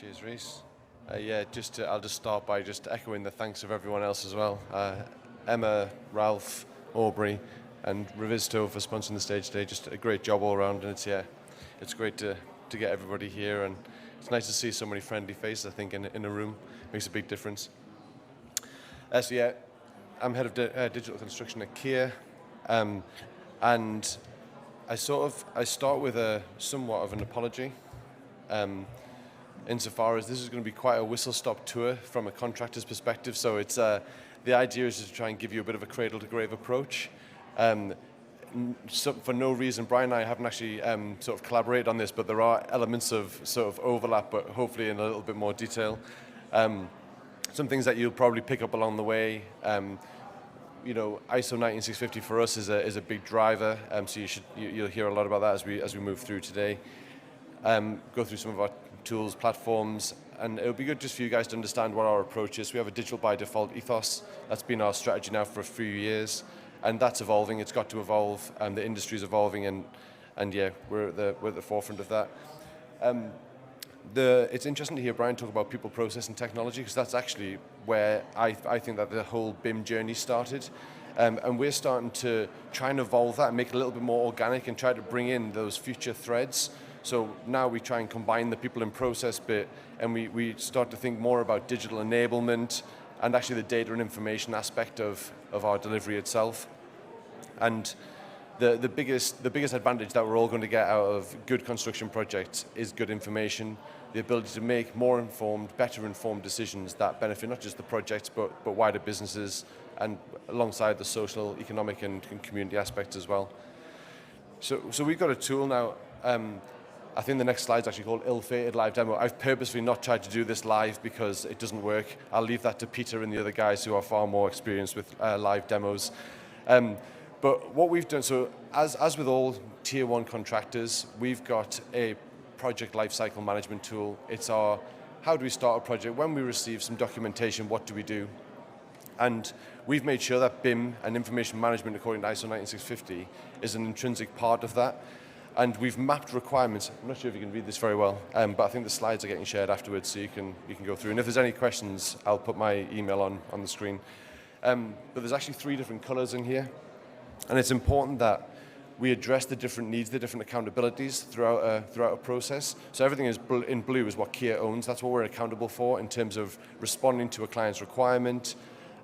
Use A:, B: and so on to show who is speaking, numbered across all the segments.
A: Cheers, Reese. I'll just start by just echoing the thanks of everyone else as well. Emma, Ralph, Aubrey, and Revisto for sponsoring the stage today. Just a great job all around, and it's great to get everybody here, and it's nice to see so many friendly faces. I think in a room makes a big difference. I'm head of digital construction at Kier, and I start with a somewhat of an apology. Insofar as this is going to be quite a whistle-stop tour from a contractor's perspective, so it's the idea is to try and give you a bit of a cradle-to-grave approach. So for no reason, Brian and I haven't actually sort of collaborated on this, but there are elements of sort of overlap, but hopefully in a little bit more detail. Some things that you'll probably pick up along the way. ISO 19650 for us is a big driver, so you'll hear a lot about that as we move through today. Go through some of our tools, platforms, and it'll be good just for you guys to understand what our approach is. We have a digital by default ethos. That's been our strategy now for a few years, and that's evolving. It's got to evolve, and the industry's evolving, and yeah, we're at the forefront of that. It's interesting to hear Brian talk about people, process, and technology, because that's actually where I think that the whole BIM journey started. And we're starting to try and evolve that and make it a little bit more organic and try to bring in those future threads. So now we try and combine the people and process bit, and we start to think more about digital enablement and actually the data and information aspect of our delivery itself. And the biggest advantage that we're all going to get out of good construction projects is good information, the ability to make more informed, better informed decisions that benefit not just the projects but wider businesses, and alongside the social, economic, and community aspects as well. So we've got a tool now. I think the next slide is actually called Ill-Fated Live Demo. I've purposely not tried to do this live because it doesn't work. I'll leave that to Peter and the other guys who are far more experienced with live demos. But what we've done, so as with all tier one contractors, we've got a project lifecycle management tool. It's our, how do we start a project? When we receive some documentation, what do we do? And we've made sure that BIM and information management according to ISO 19650 is an intrinsic part of that. And we've mapped requirements. I'm not sure if you can read this very well, but I think the slides are getting shared afterwards, so you can go through. And if there's any questions, I'll put my email on the screen. But there's actually 3 different colors in here. And it's important that we address the different needs, the different accountabilities throughout a process. So everything is in blue is what Kier owns. That's what we're accountable for in terms of responding to a client's requirement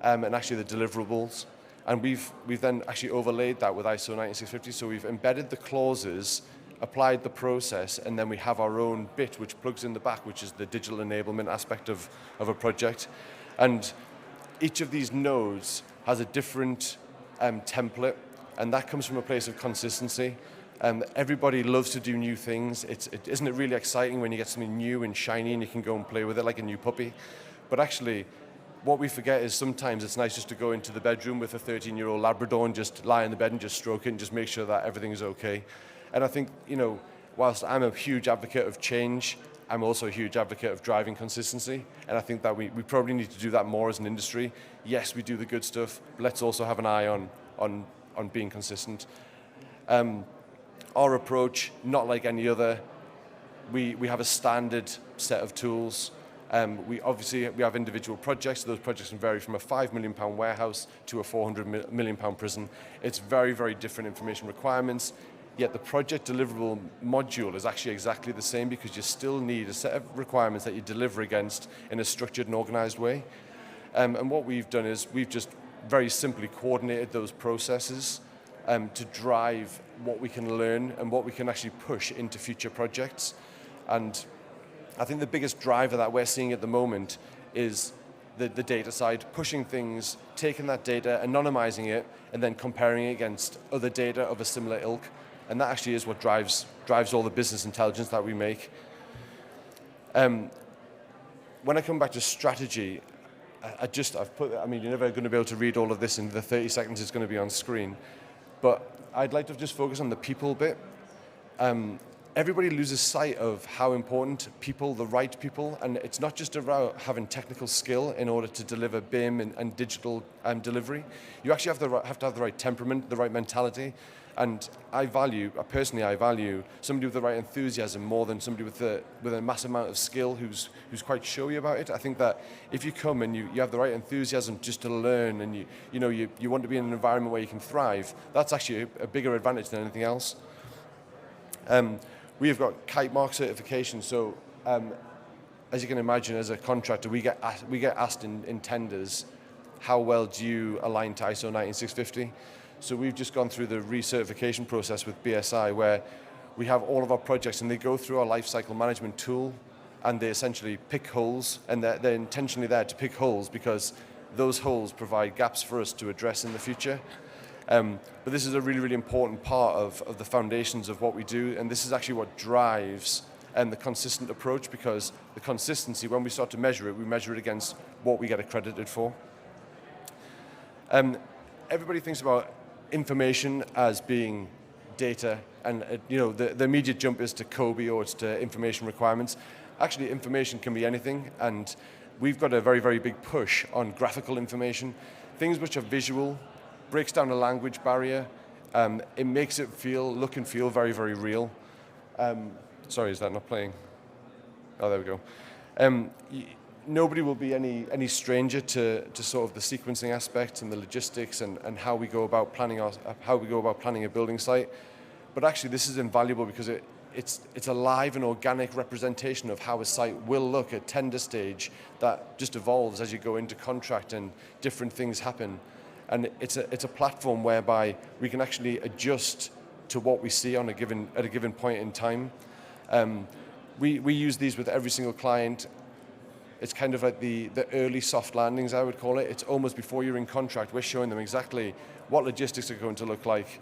A: and actually the deliverables. And we've then actually overlaid that with ISO 19650. So we've embedded the clauses, applied the process, and then we have our own bit which plugs in the back, which is the digital enablement aspect of a project. And each of these nodes has a different template, and that comes from a place of consistency. Everybody loves to do new things. Isn't it really exciting when you get something new and shiny and you can go and play with it like a new puppy? But actually, what we forget is sometimes it's nice just to go into the bedroom with a 13-year-old Labrador and just lie in the bed and just stroke it and just make sure that everything is okay. And I think, whilst I'm a huge advocate of change, I'm also a huge advocate of driving consistency. And I think that we probably need to do that more as an industry. Yes, we do the good stuff, but let's also have an eye on being consistent. Our approach, not like any other, we have a standard set of tools. We have individual projects. Those projects can vary from a £5 million warehouse to a £400 million prison. It's very, very different information requirements, yet the project deliverable module is actually exactly the same because you still need a set of requirements that you deliver against in a structured and organized way. And what we've done is we've just very simply coordinated those processes to drive what we can learn and what we can actually push into future projects. And I think the biggest driver that we're seeing at the moment is the data side, pushing things, taking that data, anonymizing it, and then comparing it against other data of a similar ilk. And that actually is what drives all the business intelligence that we make. When I come back to strategy, you're never going to be able to read all of this in the 30 seconds it's going to be on screen. But I'd like to just focus on the people bit. Everybody loses sight of how important people, the right people, and it's not just about having technical skill in order to deliver BIM and digital delivery. You actually have to have the right temperament, the right mentality, And personally I value somebody with the right enthusiasm more than somebody with a massive amount of skill who's quite showy about it. I think that if you come and you have the right enthusiasm just to learn, and you want to be in an environment where you can thrive, that's actually a bigger advantage than anything else. We have got kite mark certification, so as you can imagine, as a contractor, we get asked in tenders, how well do you align to ISO 19650? So we've just gone through the recertification process with BSI, where we have all of our projects and they go through our lifecycle management tool, and they essentially pick holes, and they're intentionally there to pick holes because those holes provide gaps for us to address in the future. But this is a really, really important part of the foundations of what we do, and this is actually what drives the consistent approach, because the consistency, when we start to measure it, we measure it against what we get accredited for. Everybody thinks about information as being data, and the immediate jump is to COBie or it's to information requirements. Actually, information can be anything, and we've got a very, very big push on graphical information. Things which are visual, breaks down a language barrier, it makes it look and feel very, very real. Sorry, is that not playing? Oh, there we go. Nobody will be any stranger to sort of the sequencing aspects and the logistics and how we go about planning a building site. But actually, this is invaluable because it's a live and organic representation of how a site will look at tender stage that just evolves as you go into contract and different things happen. And it's a platform whereby we can actually adjust to what we see at a given point in time. We use these with every single client. It's kind of like the early soft landings, I would call it. It's almost before you're in contract. We're showing them exactly what logistics are going to look like,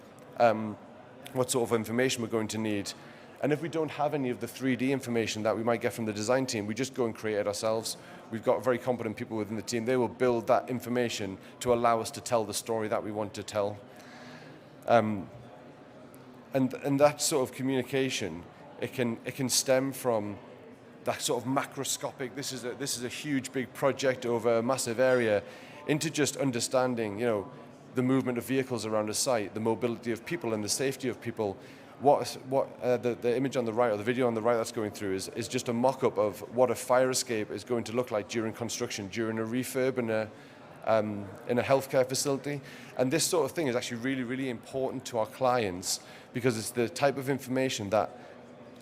A: what sort of information we're going to need. And if we don't have any of the 3D information that we might get from the design team, we just go and create it ourselves. We've got very competent people within the team. They will build that information to allow us to tell the story that we want to tell. And that sort of communication, it can stem from that sort of macroscopic, this is a huge big project over a massive area, into just understanding, the movement of vehicles around a site, the mobility of people and the safety of people. The image on the right, or the video on the right that's going through is just a mock-up of what a fire escape is going to look like during construction, during a refurb in a healthcare facility. And this sort of thing is actually really, really important to our clients, because it's the type of information that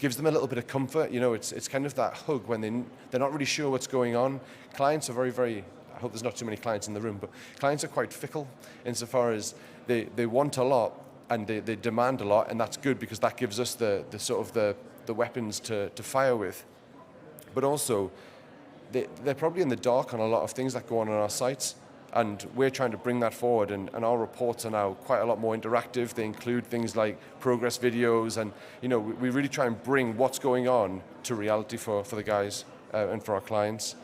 A: gives them a little bit of comfort. It's kind of that hug when they're not really sure what's going on. Clients are very, very, I hope there's not too many clients in the room, but clients are quite fickle insofar as they want a lot and they demand a lot, and that's good because that gives us the sort of the weapons to fire with. But also, they're probably in the dark on a lot of things that go on our sites, and we're trying to bring that forward, and our reports are now quite a lot more interactive. They include things like progress videos, and we really try and bring what's going on to reality for the guys and for our clients.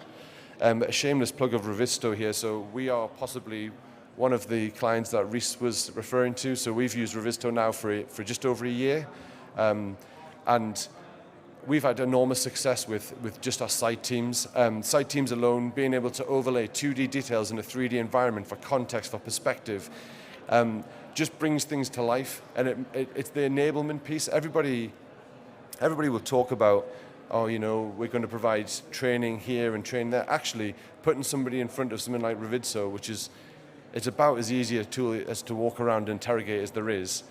A: A shameless plug of Revisto here. So we are possibly one of the clients that Reese was referring to. So we've used Revisto now for just over a year, and we've had enormous success with just our site teams. Site teams alone, being able to overlay 2D details in a 3D environment for context, for perspective, just brings things to life. And it's the enablement piece. Everybody will talk about, we're going to provide training here and training there. Actually, putting somebody in front of something like Revisto, which is, it's about as easy a tool as to walk around and interrogate as there is.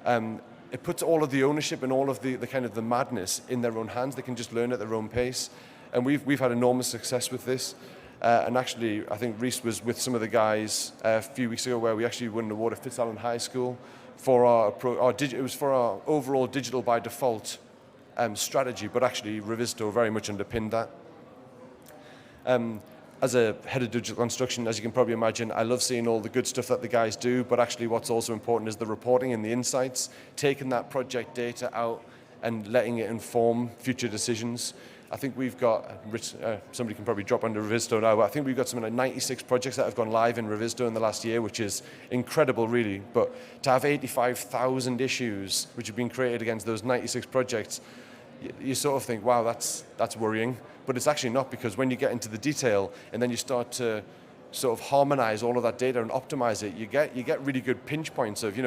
A: It puts all of the ownership and all of the kind of the madness in their own hands. They can just learn at their own pace. And we've had enormous success with this. And actually, I think Reese was with some of the guys a few weeks ago where we actually won an award at Fitzallen High School for it was for our overall digital by default strategy, but actually Revisto very much underpinned that. As a head of digital construction, as you can probably imagine, I love seeing all the good stuff that the guys do, but actually what's also important is the reporting and the insights, taking that project data out and letting it inform future decisions. I think we've got, somebody can probably drop under Revisto now, but I think we've got something like 96 projects that have gone live in Revisto in the last year, which is incredible, really. But to have 85,000 issues which have been created against those 96 projects, you sort of think, wow, that's worrying. But it's actually not, because when you get into the detail and then you start to sort of harmonize all of that data and optimize it, you get really good pinch points of,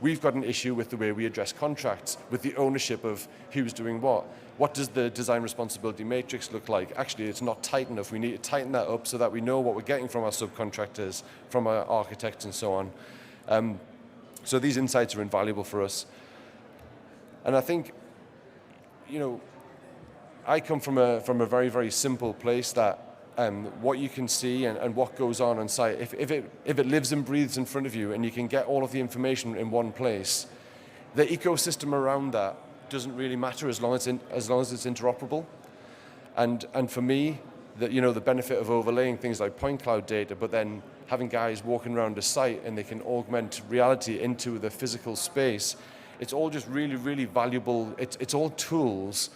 A: we've got an issue with the way we address contracts, with the ownership of who's doing what. What does the design responsibility matrix look like? Actually, it's not tight enough. We need to tighten that up so that we know what we're getting from our subcontractors, from our architects and so on. So these insights are invaluable for us. And I think, I come from a very, very simple place that what you can see and what goes on site, if it lives and breathes in front of you and you can get all of the information in one place, the ecosystem around that doesn't really matter as long as it's interoperable. And for me, the benefit of overlaying things like point cloud data, but then having guys walking around a site and they can augment reality into the physical space, it's all just really, really valuable. It's all tools,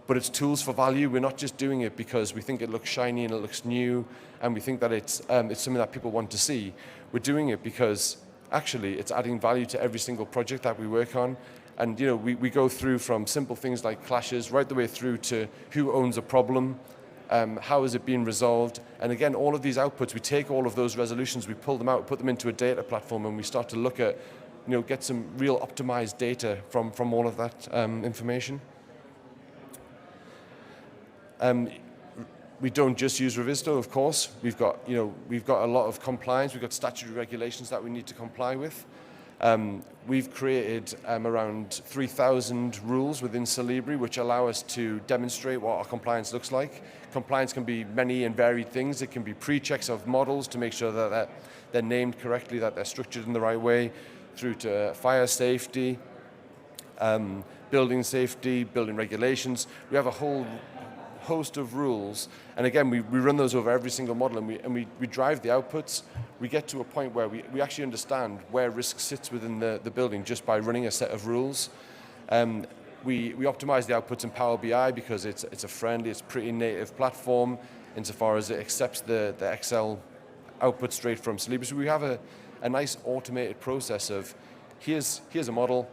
A: but it's tools for value. We're not just doing it because we think it looks shiny and it looks new, and we think that it's something that people want to see. We're doing it because actually it's adding value to every single project that we work on. And we go through from simple things like clashes right the way through to who owns a problem, how is it being resolved, and again, all of these outputs, we take all of those resolutions, we pull them out, put them into a data platform, and we start to look at, get some real optimized data from all of that information. We don't just use Revisto, of course. We've got a lot of compliance. We've got statutory regulations that we need to comply with. We've created around 3,000 rules within Celebri, which allow us to demonstrate what our compliance looks like. Compliance can be many and varied things. It can be pre-checks of models to make sure that they're named correctly, that they're structured in the right way, through to fire safety, building safety, building regulations. We have a whole host of rules, and again, we run those over every single model, and we drive the outputs. We get to a point where we actually understand where risk sits within the building just by running a set of rules. We optimize the outputs in Power BI because it's a friendly, it's pretty native platform insofar as it accepts the Excel output straight from Celebri. So we have a nice automated process of here's a model,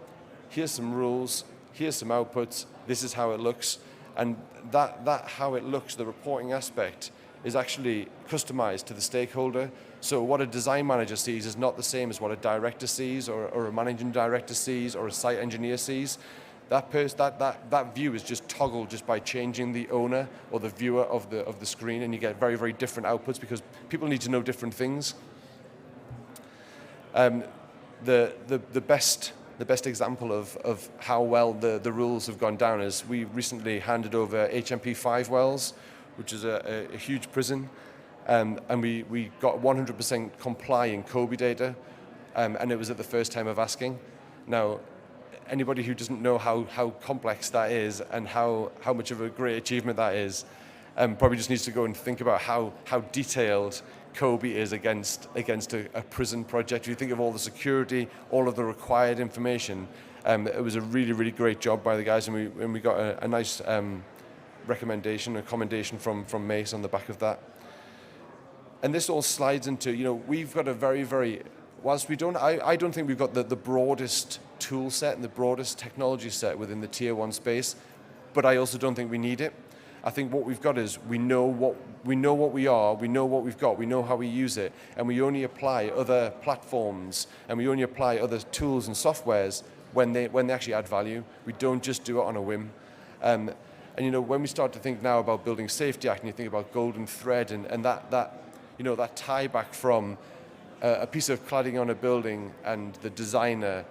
A: here's some rules, here's some outputs, this is how it looks. And that how it looks, the reporting aspect, is actually customized to the stakeholder. So what a design manager sees is not the same as what a director sees, or a managing director sees, or a site engineer sees. That view is just toggled just by changing the owner or the viewer of the screen, and you get very, very different outputs because people need to know different things. The best example of how well the rules have gone down is we recently handed over HMP 5 Wells, which is a huge prison, and we got 100% complying COBE data, and it was at the first time of asking. Now, anybody who doesn't know how complex that is and how much of a great achievement that is, probably just needs to go and think about how detailed COBE is against a prison project. If you think of all the security, all of the required information, it was a really, really great job by the guys, and we got a nice recommendation, a commendation from Mace on the back of that. And this all slides into, we've got a very, very, whilst we don't, I don't think we've got the broadest tool set and the broadest technology set within the tier 1 space, but I also don't think we need it. I think what we've got is we know what we are, we know what we've got, we know how we use it, and we only apply other platforms and we only apply other tools and softwares when they actually add value. We don't just do it on a whim. And when we start to think now about Building Safety Act, and you think about golden thread and that tie back from a piece of cladding on a building and the designer,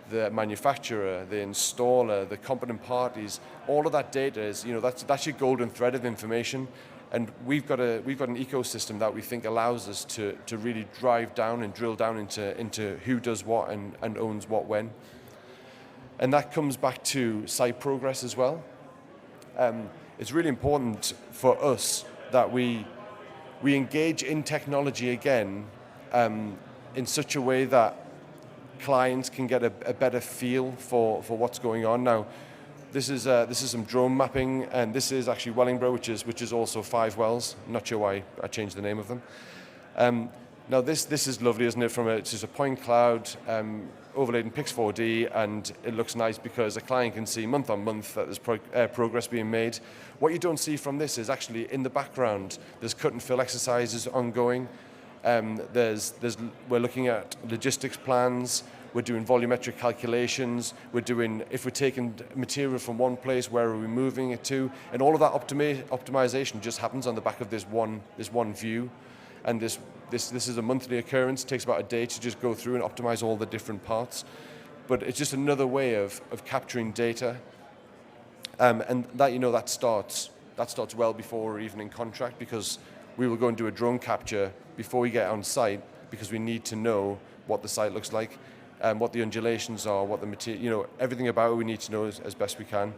A: the manufacturer, the installer, the competent parties, all of that data is, that's your golden thread of information. And we've got an ecosystem that we think allows us to really drive down and drill down into who does what and owns what when. And that comes back to site progress as well. It's really important for us that we engage in technology again in such a way that clients can get a better feel for what's going on. Now, this is some drone mapping, and this is actually Wellingborough, which is also 5 wells. I'm not sure why I changed the name of them. Now this is lovely, isn't it? It's just a point cloud overlaid in Pix4D, and it looks nice because a client can see month on month that there's progress being made. What you don't see from this is actually in the background there's cut and fill exercises ongoing. We're looking at logistics plans. We're doing volumetric calculations. If we're taking material from one place, where are we moving it to? And all of that optimization just happens on the back of this one view. And this is a monthly occurrence. It takes about a day to just go through and optimize all the different parts. But it's just another way of capturing data. And that starts well before we're even in contract, because we will go and do a drone capture before we get on site, because we need to know what the site looks like, what the undulations are, what the material, everything about it we need to know as best we can.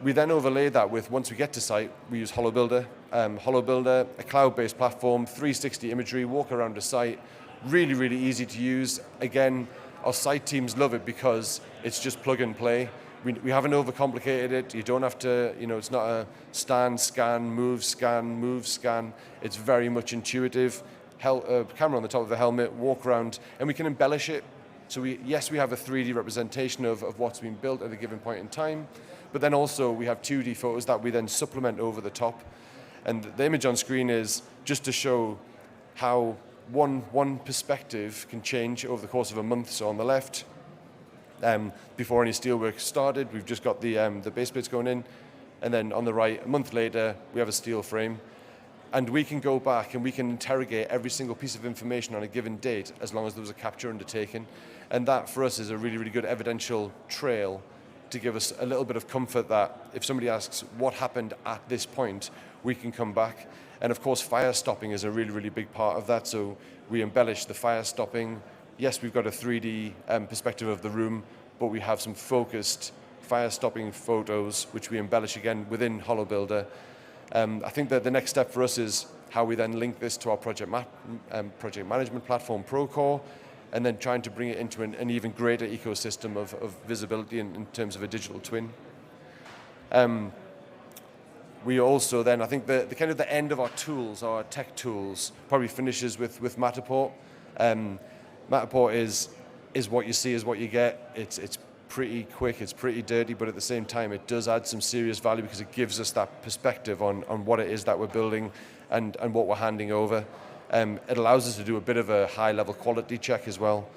A: We then overlay that with, once we get to site, we use HoloBuilder. HoloBuilder, a cloud-based platform, 360 imagery, walk around the site, really, really easy to use. Again, our site teams love it because it's just plug and play. We haven't overcomplicated it. You don't have to, it's not a stand, scan, move, scan. It's very much intuitive. Camera on the top of the helmet, walk around, and we can embellish it. So we have a 3D representation of what's been built at a given point in time, but then also we have 2D photos that we then supplement over the top. And the image on screen is just to show how one perspective can change over the course of a month. So on the left, before any steelwork started, we've just got the base plates going in, and then on the right, a month later, we have a steel frame. And we can go back and we can interrogate every single piece of information on a given date, as long as there was a capture undertaken. And that, for us, is a really, really good evidential trail to give us a little bit of comfort that if somebody asks what happened at this point, we can come back. And of course, fire stopping is a really, really big part of that. So we embellish the fire stopping. Yes, we've got a 3D perspective of the room, but we have some focused fire stopping photos, which we embellish again within HoloBuilder. I think that the next step for us is how we then link this to our project management platform, Procore, and then trying to bring it into an even greater ecosystem of visibility in terms of a digital twin. We also then, I think the kind of the end of our tools, our tech tools, probably finishes with Matterport. Matterport is what you see is what you get. It's pretty quick, it's pretty dirty, but at the same time it does add some serious value, because it gives us that perspective on what it is that we're building and what we're handing over. It allows us to do a bit of a high-level quality check as well.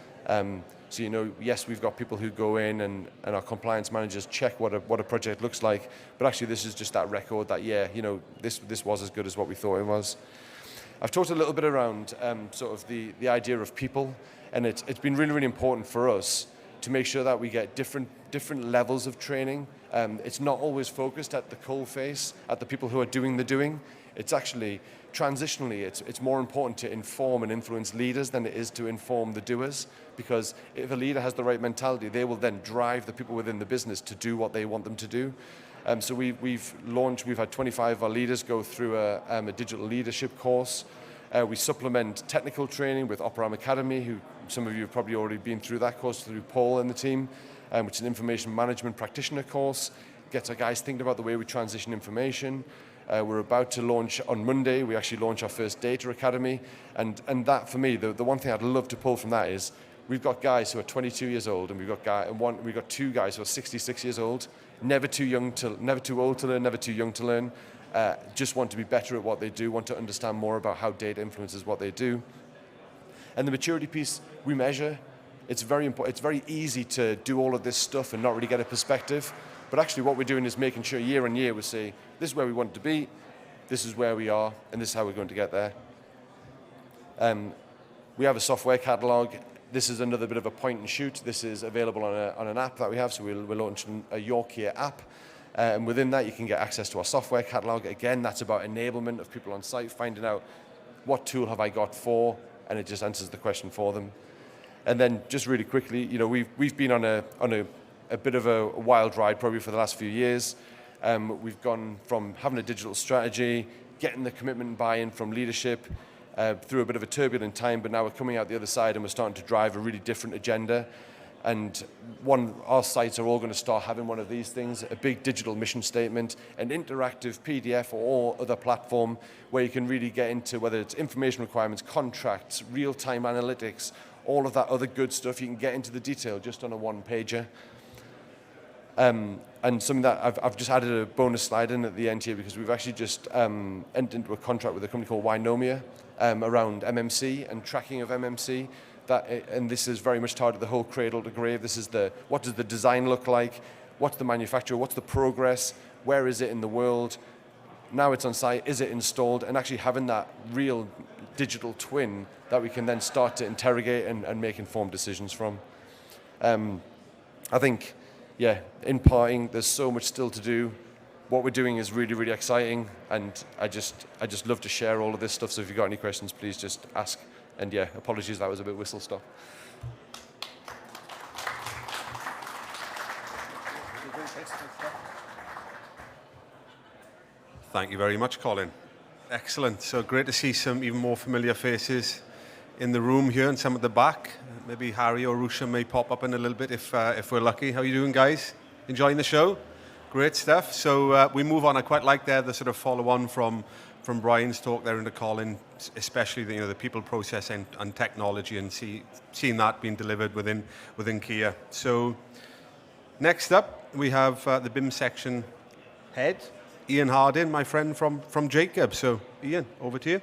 A: So yes, we've got people who go in and our compliance managers check what a project looks like, but actually this is just that record that this was as good as what we thought it was. I've talked a little bit around sort of the idea of people, and it's been really, really important for us to make sure that we get different levels of training. It's not always focused at the coal face, at the people who are doing the doing. It's actually, transitionally, it's more important to inform and influence leaders than it is to inform the doers, because if a leader has the right mentality, they will then drive the people within the business to do what they want them to do. So we've had 25 of our leaders go through a digital leadership course. We supplement technical training with Operam Academy, who some of you have probably already been through that course through Paul and the team, which is an information management practitioner course. Gets our guys thinking about the way we transition information. We're about to launch on Monday. We actually launch our first data academy. And that, for me, the one thing I'd love to pull from that is we've got guys who are 22 years old, and we've got two guys who are 66 years old, never too old to learn, never too young to learn. Just want to be better at what they do, want to understand more about how data influences what they do. And the maturity piece, we measure. It's very important. It's very easy to do all of this stuff and not really get a perspective. But actually what we're doing is making sure year on year we say, this is where we want to be, this is where we are, and this is how we're going to get there. We have a software catalog. This is another bit of a point and shoot. This is available on an app that we have, so we're launching a Your Kier app. And within that, you can get access to our software catalog. Again, that's about enablement of people on site, finding out what tool have I got for, and it just answers the question for them. And then just really quickly, we've been on a bit of a wild ride probably for the last few years. We've gone from having a digital strategy, getting the commitment and buy-in from leadership, through a bit of a turbulent time, but now we're coming out the other side and we're starting to drive a really different agenda. And our sites are all going to start having one of these things, a big digital mission statement, an interactive PDF or other platform where you can really get into whether it's information requirements, contracts, real-time analytics, all of that other good stuff. You can get into the detail just on a one-pager. And something that I've just added a bonus slide in at the end here, because we've actually just entered into a contract with a company called Wynomia around MMC and tracking of MMC. And this is very much tied to the whole cradle to grave. This is what does the design look like? What's the manufacturer? What's the progress? Where is it in the world? Now it's on site, is it installed? And actually having that real digital twin that we can then start to interrogate and make informed decisions from. I think, in parting, there's so much still to do. What we're doing is really, really exciting, and I just love to share all of this stuff. So if you've got any questions, please just ask. And apologies, that was a bit whistle stop.
B: Thank you very much, Colin. Excellent. So great to see some even more familiar faces in the room here and some at the back. Maybe Harry or Rusha may pop up in a little bit if we're lucky. How are you doing, guys? Enjoying the show? Great stuff. So we move on. I quite like the sort of follow-on from Brian's talk there into Colin, especially the people, process, and technology, and seeing that being delivered within Kier. So next up, we have the BIM section head, Ian Hardin, my friend from Jacob. So Ian, over to you.